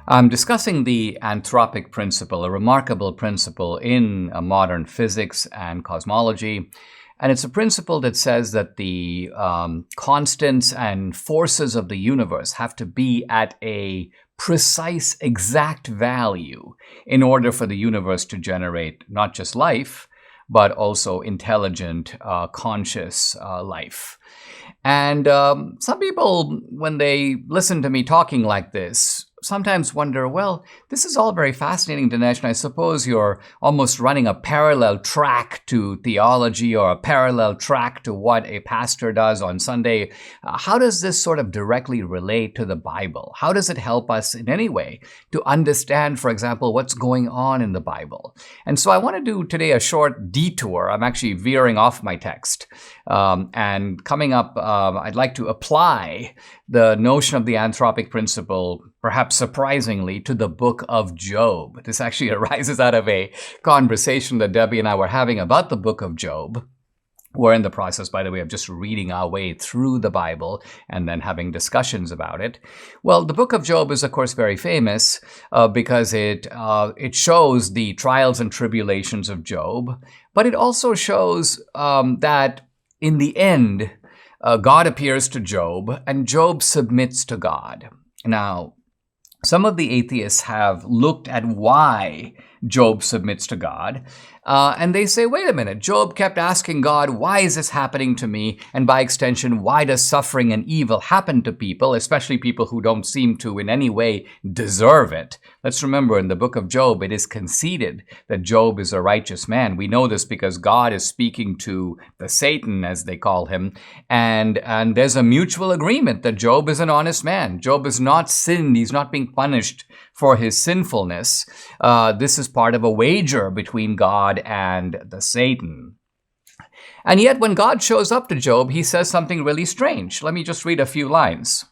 I'm discussing the anthropic principle, a remarkable principle in modern physics and cosmology. And it's a principle that says that the constants and forces of the universe have to be at a precise, exact value in order for the universe to generate not just life, but also intelligent, conscious life. And some people, when they listen to me talking like this, sometimes wonder, well, this is all very fascinating, Dinesh, and I suppose you're almost running a parallel track to theology or a parallel track to what a pastor does on Sunday. How does this sort of directly relate to the Bible? How does it help us in any way to understand, for example, what's going on in the Bible? And so I want to do today a short detour. I'm actually veering off my text. And coming up, I'd like to apply the notion of the anthropic principle, perhaps surprisingly, to the book of Job. This actually arises out of a conversation that Debbie and I were having about the book of Job. We're in the process, by the way, of just reading our way through the Bible and then having discussions about it. Well, the book of Job is, of course, very famous because it shows the trials and tribulations of Job, but it also shows that in the end, God appears to Job and Job submits to God. Now, some of the atheists have looked at why Job submits to God, and they say, wait a minute, Job kept asking God, why is this happening to me? And by extension, why does suffering and evil happen to people, especially people who don't seem to in any way deserve it? Let's remember, in the book of Job, it is conceded that Job is a righteous man. We know this because God is speaking to the Satan, as they call him, and there's a mutual agreement that Job is an honest man. Job has not sinned. He's not being punished for his sinfulness. This is part of a wager between God and the Satan. And yet, when God shows up to Job, he says something really strange. Let me just read a few lines.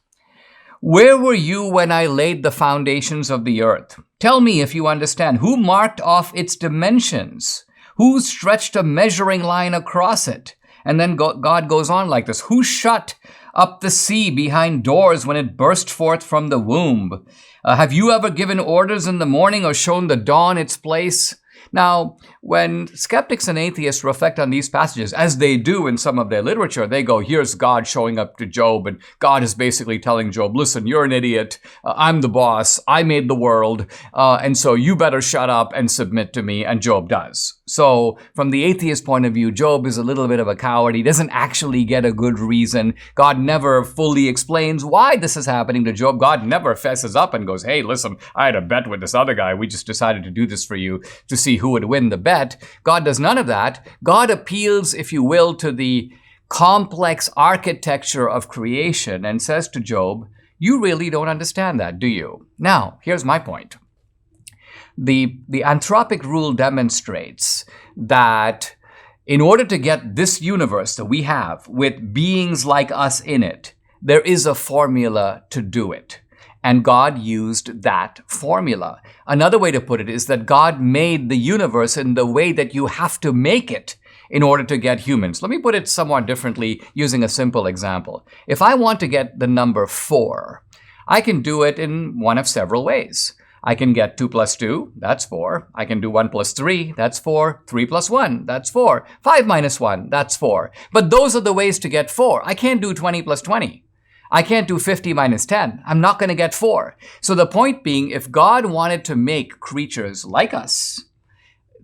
Where were you when I laid the foundations of the earth? Tell me if you understand. Who marked off its dimensions? Who stretched a measuring line across it? And then God goes on like this. Who shut up the sea behind doors when it burst forth from the womb? Have you ever given orders in the morning or shown the dawn its place? Now, when skeptics and atheists reflect on these passages, as they do in some of their literature, they go, here's God showing up to Job, and God is basically telling Job, listen, you're an idiot, I'm the boss, I made the world, and so you better shut up and submit to me, and Job does. So, from the atheist point of view, Job is a little bit of a coward. He doesn't actually get a good reason. God never fully explains why this is happening to Job. God never fesses up and goes, hey, listen, I had a bet with this other guy. We just decided to do this for you to see who would win the bet. God does none of that. God appeals, if you will, to the complex architecture of creation and says to Job, you really don't understand that, do you? Now, here's my point. The anthropic rule demonstrates that in order to get this universe that we have with beings like us in it, there is a formula to do it. And God used that formula. Another way to put it is that God made the universe in the way that you have to make it in order to get humans. Let me put it somewhat differently using a simple example. If I want to get the number 4, I can do it in one of several ways. I can get 2 plus 2, that's 4. I can do 1 plus 3, that's 4. 3 plus 1, that's 4. 5 minus 1, that's 4. But those are the ways to get 4. I can't do 20 plus 20. I can't do 50 minus 10. I'm not going to get 4. So the point being, if God wanted to make creatures like us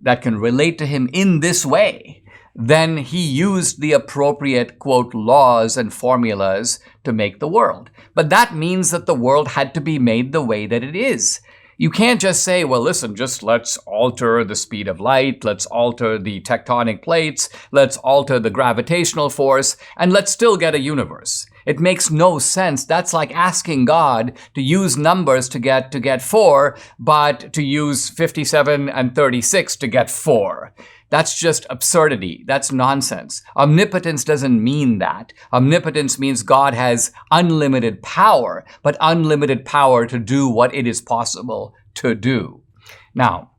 that can relate to him in this way, then he used the appropriate, quote, laws and formulas to make the world. But that means that the world had to be made the way that it is. You can't just say, well, listen, just let's alter the speed of light, let's alter the tectonic plates, let's alter the gravitational force, and let's still get a universe. It makes no sense. That's like asking God to use numbers to get 4, but to use 57 and 36 to get 4. That's just absurdity. That's nonsense. Omnipotence doesn't mean that. Omnipotence means God has unlimited power, but unlimited power to do what it is possible to do. Now,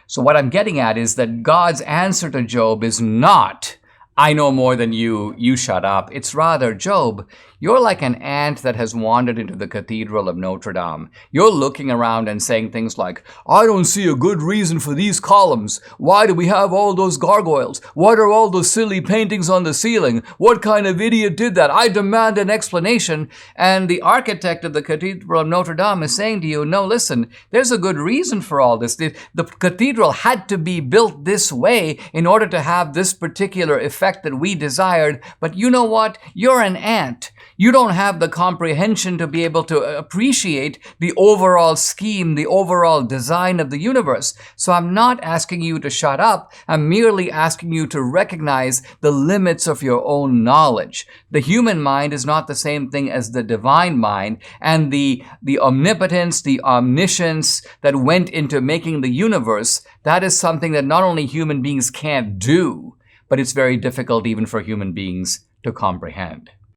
so what I'm getting at is that God's answer to Job is not I know more than you shut up. It's rather, Job, you're like an ant that has wandered into the Cathedral of Notre Dame. You're looking around and saying things like, I don't see a good reason for these columns. Why do we have all those gargoyles? What are all those silly paintings on the ceiling? What kind of idiot did that? I demand an explanation. And the architect of the Cathedral of Notre Dame is saying to you, no, listen, there's a good reason for all this. The cathedral had to be built this way in order to have this particular effect that we desired. But you know what? You're an ant. You don't have the comprehension to be able to appreciate the overall scheme, the overall design of the universe. So I'm not asking you to shut up. I'm merely asking you to recognize the limits of your own knowledge. The human mind is not the same thing as the divine mind, and the omnipotence, the omniscience that went into making the universe, that is something that not only human beings can't do, but it's very difficult even for human beings to comprehend.